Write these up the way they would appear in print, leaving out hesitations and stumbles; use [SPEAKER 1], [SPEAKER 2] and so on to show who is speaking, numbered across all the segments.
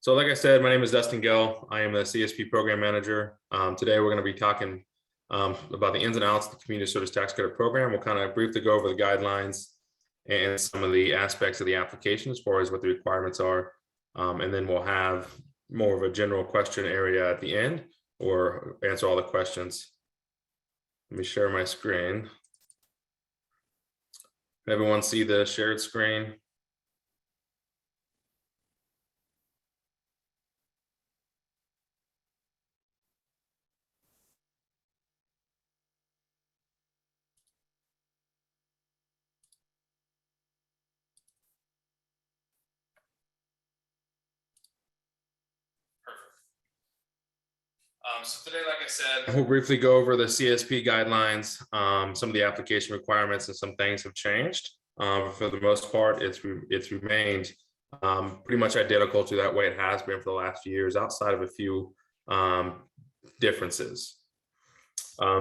[SPEAKER 1] So like I said, my name is Dustin Gill. I am the CSP program manager. Today we're going to be talking about the ins and outs of the community service tax credit program. We'll kind of briefly go over the guidelines and some of the aspects of the application as far as what the requirements are. And then we'll have more of a general question area at the end or answer all the questions. Let me share my screen. Everyone see the shared screen? So today, like I said, we'll briefly go over the CSP guidelines. Some of the application requirements and some things have changed. For the most part, it's remained pretty much identical to that way it has been for the last few years, outside of a few differences.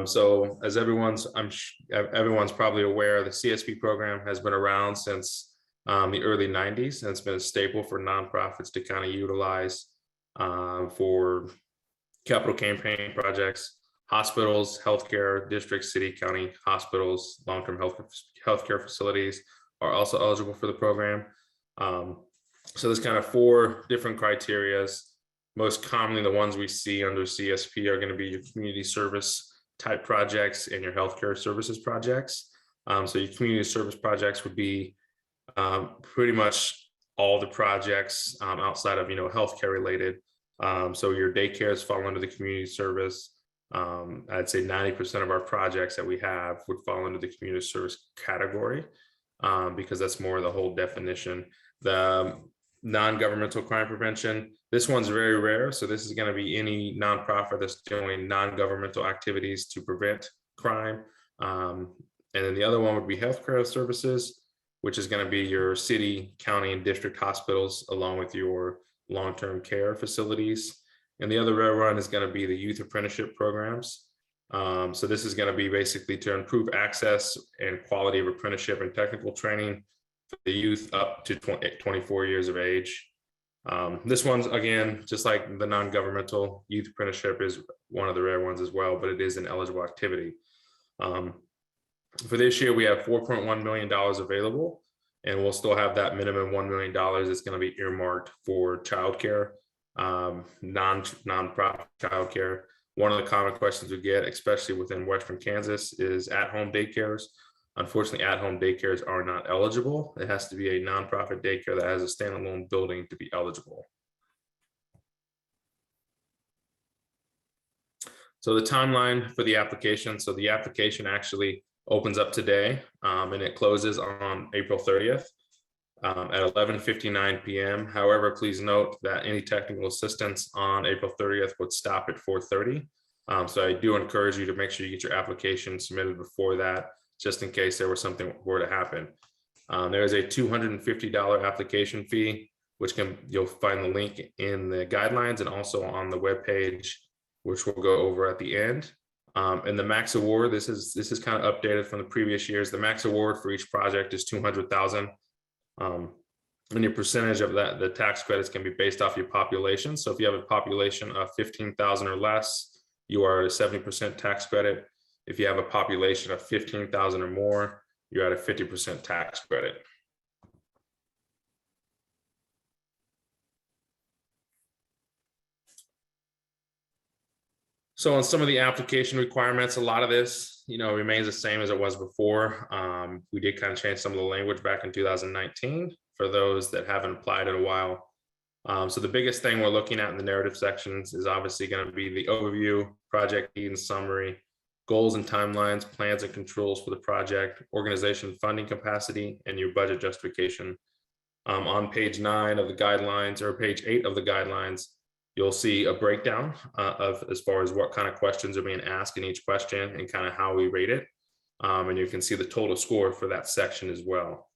[SPEAKER 1] So as everyone's probably aware, the CSP program has been around since the early 90s, and it's been a staple for nonprofits to kind of utilize for capital campaign projects. Hospitals, healthcare, district, city, county hospitals, long-term healthcare facilities are also eligible for the program. So there's kind of 4 different criterias. Most commonly, the ones we see under CSP are going to be your community service type projects and your healthcare services projects. So your community service projects would be pretty much all the projects outside of healthcare related. So your daycares fall under the community service. I'd say 90% of our projects that we have would fall under the community service category because that's more of the whole definition. The non-governmental crime prevention, this one's very rare. So this is going to be any nonprofit that's doing non-governmental activities to prevent crime. And then the other one would be healthcare services, which is going to be your city, county, and district hospitals, along with your long-term care facilities. And the other rare one is going to be the youth apprenticeship programs. So this is going to be basically to improve access and quality of apprenticeship and technical training for the youth up to 24 years of age. This one's, again, just like the non-governmental youth apprenticeship is one of the rare ones as well, but it is an eligible activity. For this year, we have $4.1 million available, and we'll still have that minimum $1 million that's going to be earmarked for childcare, non-profit childcare. One of the common questions we get, especially within Western Kansas, is at-home daycares. Unfortunately, at-home daycares are not eligible. It has to be a nonprofit daycare that has a standalone building to be eligible. So the timeline for the application. So the application actually opens up today and it closes on April 30th at 11:59 p.m. However, please note that any technical assistance on April 30th would stop at 4:30. So I do encourage you to make sure you get your application submitted before that, just in case there was something were to happen. There is a $250 application fee, which you'll find the link in the guidelines and also on the webpage, which we'll go over at the end. And the max award, this is kind of updated from the previous years. The max award for each project is $200,000. And your percentage of that, the tax credits can be based off your population. So if you have a population of 15,000 or less, you are at a 70% tax credit. If you have a population of 15,000 or more, you're at a 50% tax credit. So on some of the application requirements, a lot of this, remains the same as it was before. We did kind of change some of the language back in 2019 for those that haven't applied in a while. So the biggest thing we're looking at in the narrative sections is obviously going to be the overview, project need and summary, goals and timelines, plans and controls for the project, organization funding capacity, and your budget justification. On page 9 of the guidelines, or page 8 of the guidelines, you'll see a breakdown of as far as what kind of questions are being asked in each question and kind of how we rate it. And you can see the total score for that section as well.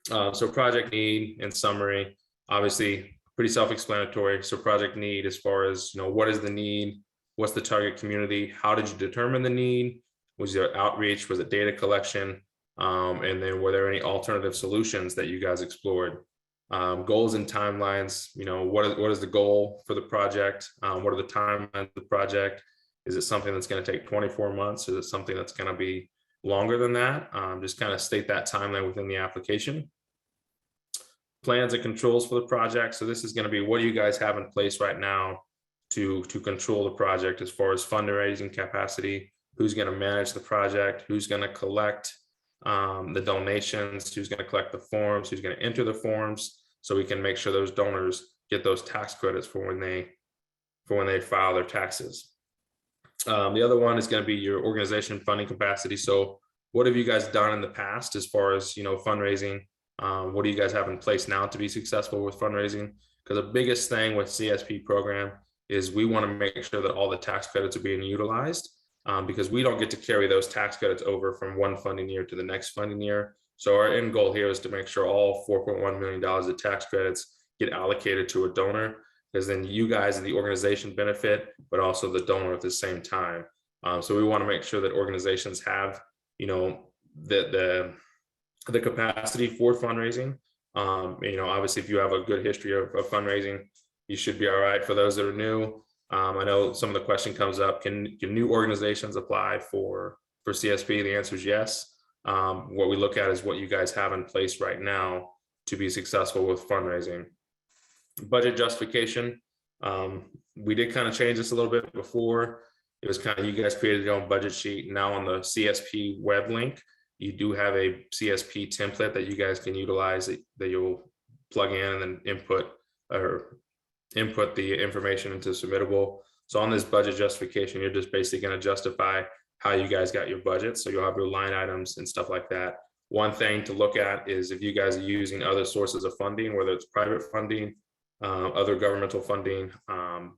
[SPEAKER 1] So project need and summary, obviously pretty self-explanatory. So project need, as far as, what is the need? What's the target community? How did you determine the need? Was there outreach? Was it data collection? And then were there any alternative solutions that you guys explored? Goals and timelines, what is the goal for the project? What are the timelines of the project? Is it something that's going to take 24 months? Is it something that's going to be longer than that? Just kind of state that timeline within the application. Plans and controls for the project. So this is going to be, what do you guys have in place right now to control the project as far as fundraising capacity? Who's going to manage the project? Who's going to collect the donations? Who's going to collect the forms? Who's going to enter the forms? So we can make sure those donors get those tax credits for when they file their taxes. The other one is going to be your organization funding capacity. So what have you guys done in the past as far as fundraising? What do you guys have in place now to be successful with fundraising? Because the biggest thing with CSP program is we want to make sure that all the tax credits are being utilized, because we don't get to carry those tax credits over from one funding year to the next funding year. So our end goal here is to make sure all $4.1 million of tax credits get allocated to a donor, because then you guys and the organization benefit, but also the donor at the same time. So we want to make sure that organizations have, the capacity for fundraising. Obviously, if you have a good history of fundraising, you should be all right. For those that are new, I know some of the question comes up: Can new organizations apply for CSP? The answer is yes. What we look at is what you guys have in place right now to be successful with fundraising. Budget justification. We did kind of change this a little bit before. It was kind of, you guys created your own budget sheet. Now on the CSP web link, you do have a CSP template that you guys can utilize, that you'll plug in and then input the information into submittable. So on this budget justification, you're just basically going to justify how you guys got your budget. So you'll have your line items and stuff like that. One thing to look at is if you guys are using other sources of funding, whether it's private funding, other governmental funding,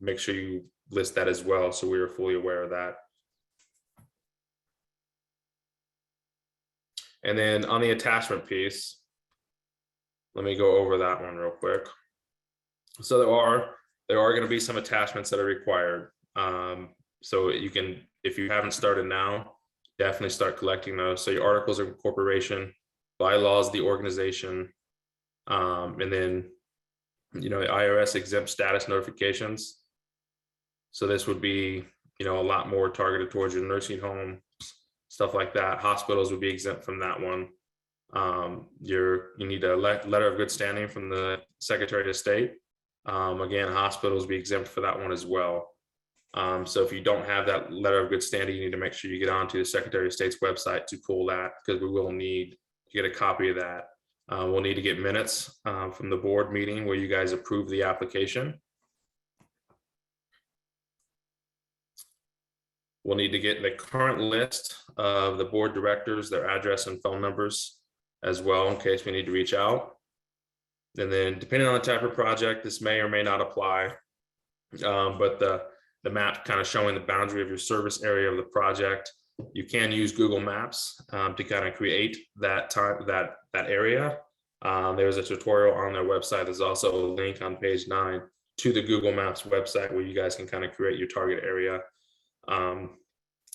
[SPEAKER 1] make sure you list that as well, so we are fully aware of that. And then on the attachment piece, let me go over that one real quick. So there are going to be some attachments that are required. So you can, if you haven't started now, definitely start collecting those. So your articles of incorporation, bylaws of the organization, and then the IRS exempt status notifications. So this would be a lot more targeted towards your nursing home, stuff like that. Hospitals would be exempt from that one. You need a letter of good standing from the Secretary of State. Again, hospitals be exempt for that one as well. So if you don't have that letter of good standing, you need to make sure you get onto the Secretary of State's website to pull that, because we will need to get a copy of that. We'll need to get minutes from the board meeting where you guys approve the application. We'll need to get the current list of the board directors, their address and phone numbers as well, in case we need to reach out. And then depending on the type of project, this may or may not apply. But the map kind of showing the boundary of your service area of the project, you can use Google Maps to kind of create that area. There's a tutorial on their website. There's also a link on page 9 to the Google Maps website where you guys can kind of create your target area.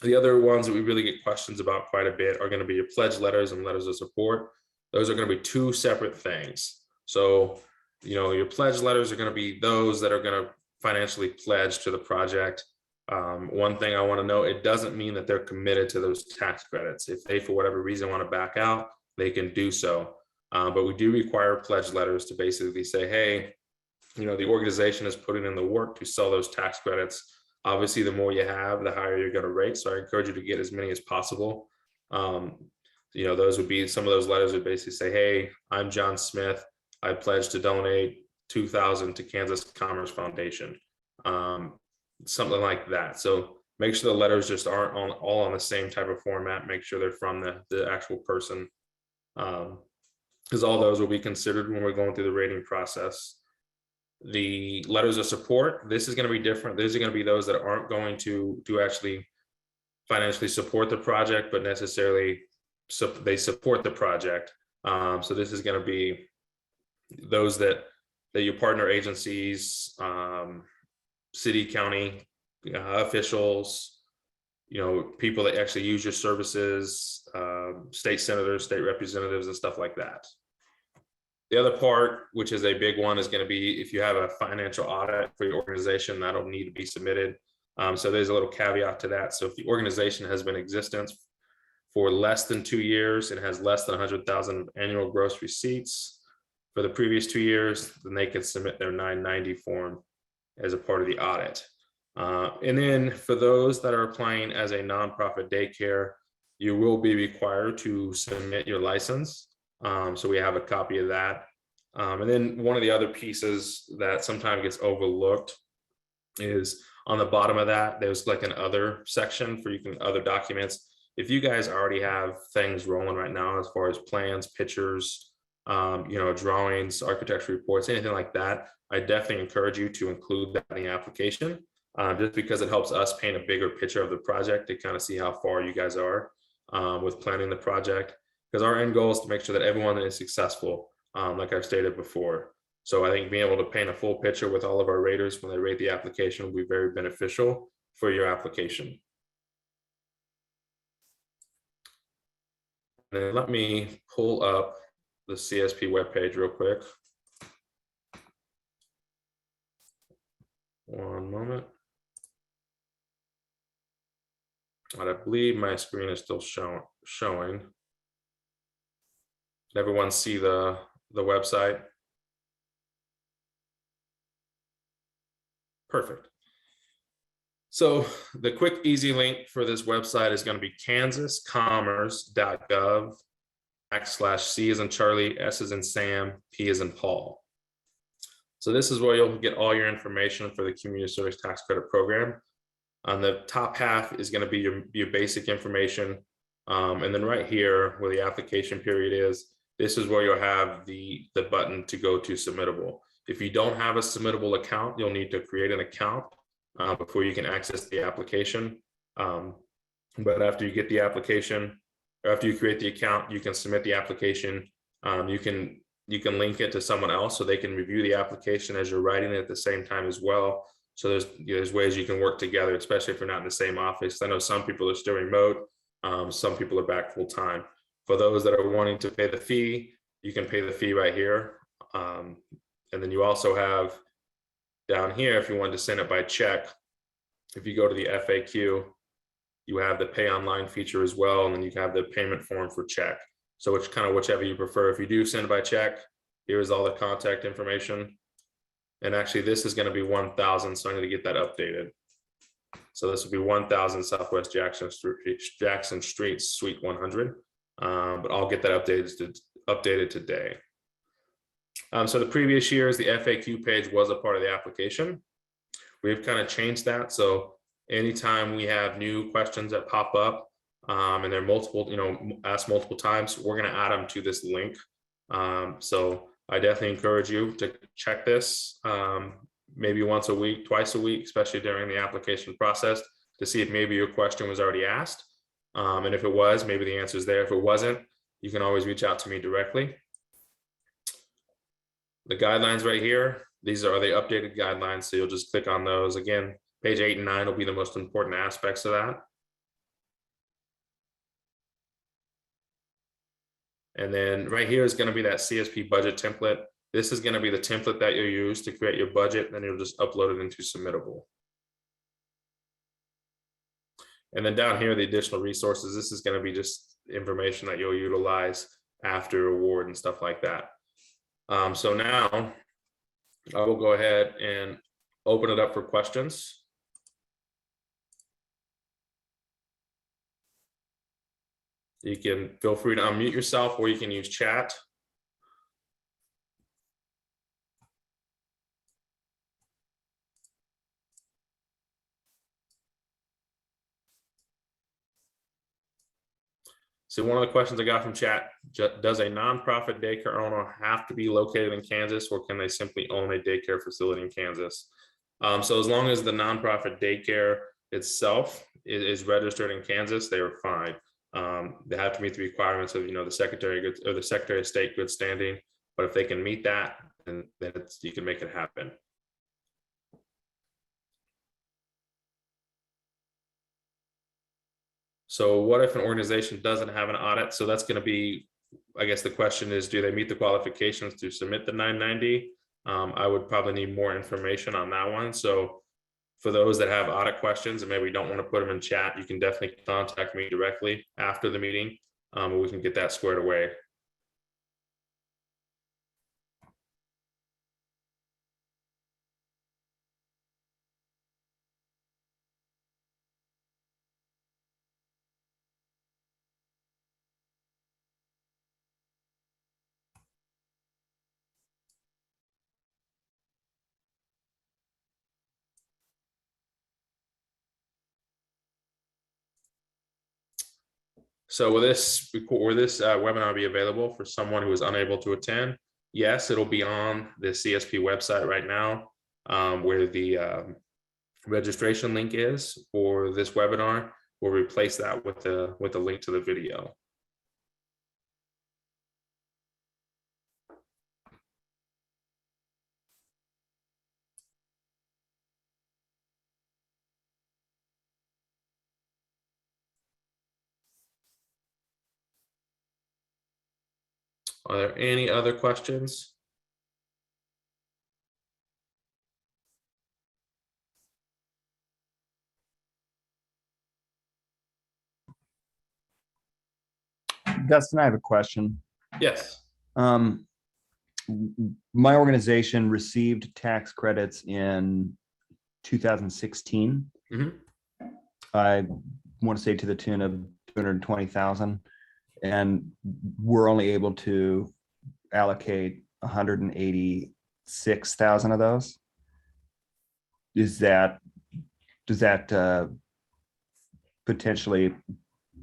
[SPEAKER 1] The other ones that we really get questions about quite a bit are going to be your pledge letters and letters of support. Those are going to be two separate things. So, your pledge letters are going to be those that are going to financially pledge to the project. One thing I want to know, it doesn't mean that they're committed to those tax credits. If they, for whatever reason, want to back out, they can do so. But we do require pledge letters to basically say, hey, the organization is putting in the work to sell those tax credits. Obviously, the more you have, the higher you're going to rate. So I encourage you to get as many as possible. Those would be, some of those letters would basically say, hey, I'm John Smith. I pledge to donate $2,000 to Kansas Commerce Foundation, something like that. So make sure the letters just aren't all on the same type of format. Make sure they're from the actual person, because all those will be considered when we're going through the rating process. The letters of support, this is going to be different. These are going to be those that aren't going to actually financially support the project, but necessarily they support the project. So this is going to be those that your partner agencies, city, county officials, people that actually use your services, state senators, state representatives, and stuff like that. The other part, which is a big one, is going to be if you have a financial audit for your organization, that'll need to be submitted. So there's a little caveat to that. So if the organization has been in existence for less than 2 years and has less than 100,000 annual gross receipts for the previous 2 years, then they can submit their 990 form as a part of the audit. And then for those that are applying as a nonprofit daycare, you will be required to submit your license. So we have a copy of that. And then one of the other pieces that sometimes gets overlooked is on the bottom of that, there's like an other section for you can other documents. If you guys already have things rolling right now, as far as plans, pictures, drawings, architecture reports, anything like that, I definitely encourage you to include that in the application, just because it helps us paint a bigger picture of the project to kind of see how far you guys are with planning the project. Because our end goal is to make sure that everyone is successful, like I've stated before. So I think being able to paint a full picture with all of our raters when they rate the application will be very beneficial for your application. And then let me pull up the CSP webpage real quick. One moment. And I believe my screen is still showing. Can everyone see the website? Perfect. So the quick, easy link for this website is going to be kansascommerce.gov/C as in Charlie, S as in Sam, P as in Paul. So this is where you'll get all your information for the Community Service Tax Credit Program. On the top half is going to be your basic information. And then right here where the application period is, this is where you'll have the button to go to submittable. If you don't have a submittable account, you'll need to create an account before you can access the application. But after you get the application, or after you create the account, you can submit the application. You can link it to someone else so they can review the application as you're writing it at the same time as well. So there's ways you can work together, especially if you're not in the same office. I know some people are still remote. Some people are back full time. For those that are wanting to pay the fee, you can pay the fee right here. And then you also have down here, if you wanted to send it by check, if you go to the FAQ, you have the pay online feature as well. And then you have the payment form for check. So it's kind of whichever you prefer. If you do send by check, here's all the contact information. And actually this is going to be 1,000. So I'm going to get that updated. So this will be 1,000 Southwest Jackson Street, Suite 100. But I'll get that updated today. So the previous years, the FAQ page was a part of the application. We've kind of changed that. So anytime we have new questions that pop up and they're multiple, asked multiple times, we're going to add them to this link. So I definitely encourage you to check this maybe once a week, twice a week, especially during the application process, to see if maybe your question was already asked. And if it was, maybe the answer is there. If it wasn't, you can always reach out to me directly. The guidelines right here, these are the updated guidelines. So you'll just click on those. Again, page 8 and 9 will be the most important aspects of that. And then right here is going to be that CSP budget template. This is going to be the template that you'll use to create your budget, and then you'll just upload it into submittable. And then down here, the additional resources, this is going to be just information that you'll utilize after award and stuff like that. So now I will go ahead and open it up for questions. You can feel free to unmute yourself, or you can use chat. So one of the questions I got from chat, does a nonprofit daycare owner have to be located in Kansas, or can they simply own a daycare facility in Kansas? So as long as the nonprofit daycare itself is registered in Kansas, they are fine. They have to meet the requirements of, the Secretary of State good standing. But if they can meet that, then you can make it happen. So what if an organization doesn't have an audit? So that's going to be I guess the question is, do they meet the qualifications to submit the 990? I would probably need more information on that one. So for those that have audit questions and maybe don't want to put them in chat, you can definitely contact me directly after the meeting. We can get that squared away. So will this webinar be available for someone who is unable to attend? Yes, it'll be on the CSP website right now, where the registration link is for this webinar. We'll replace that with the link to the video. Are there any other questions?
[SPEAKER 2] Dustin, I have a question.
[SPEAKER 1] Yes.
[SPEAKER 2] My organization received tax credits in 2016. I want to say to the tune of 220,000, and we're only able to allocate 186,000 of those. Does that potentially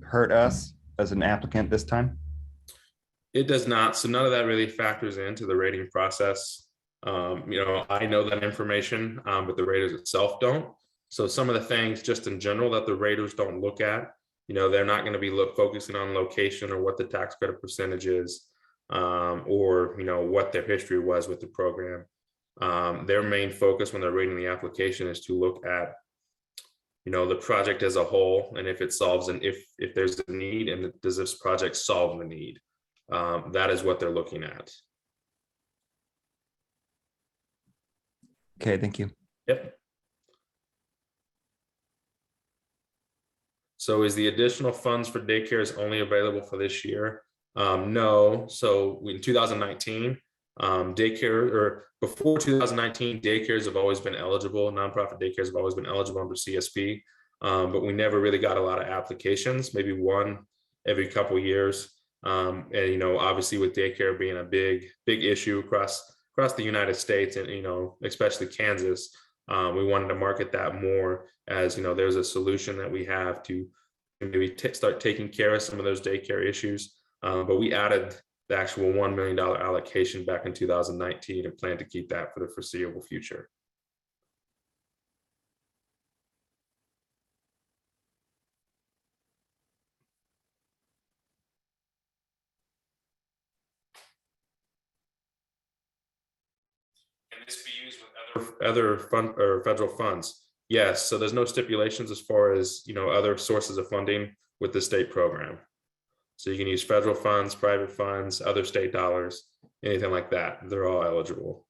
[SPEAKER 2] hurt us as an applicant this time?
[SPEAKER 1] It does not. So none of that really factors into the rating process. I know that information, but the raters itself don't. So some of the things just in general that the raters don't look at, they're not going to be focusing on location or what the tax credit percentage is, or, what their history was with the program. Their main focus when they're rating the application is to look at, the project as a whole, and if it solves, and if there's a need, and does this project solve the need? That is what they're looking at.
[SPEAKER 2] Okay, thank you.
[SPEAKER 1] Yep. So is the additional funds for daycares only available for this year? No. So in 2019, daycare, or before 2019, daycares have always been eligible. Nonprofit daycares have always been eligible under CSP, but we never really got a lot of applications, maybe one every couple of years. And obviously with daycare being a big issue across the United States, and especially Kansas, we wanted to market that more as there's a solution that we have to maybe start taking care of some of those daycare issues. But we added the actual $1 million allocation back in 2019 and plan to keep that for the foreseeable future. Can this be used with other fund or federal funds? Yes. So there's no stipulations as far as other sources of funding with the state program. So you can use federal funds, private funds, other state dollars, anything like that. They're all eligible.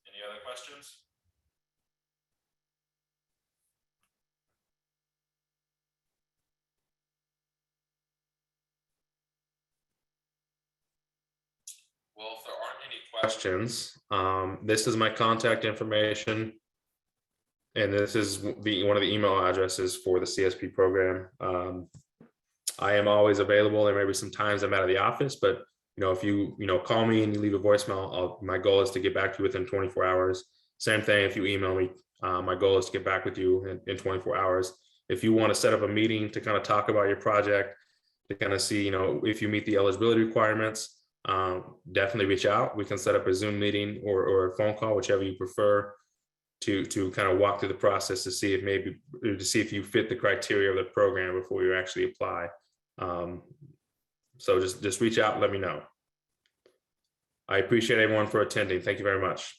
[SPEAKER 1] Any other questions? Well, if there aren't any questions, this is my contact information, and this is one of the email addresses for the CSP program. I am always available. There may be some times I'm out of the office, but if you call me and you leave a voicemail, my goal is to get back to you within 24 hours. Same thing if you email me. My goal is to get back with you in 24 hours. If you want to set up a meeting to kind of talk about your project, to kind of see if you meet the eligibility requirements, definitely reach out. We can set up a Zoom meeting or a phone call, whichever you prefer, to kind of walk through the process to see if you fit the criteria of the program before you actually apply. So just reach out and let me know. I appreciate everyone for attending. Thank you very much.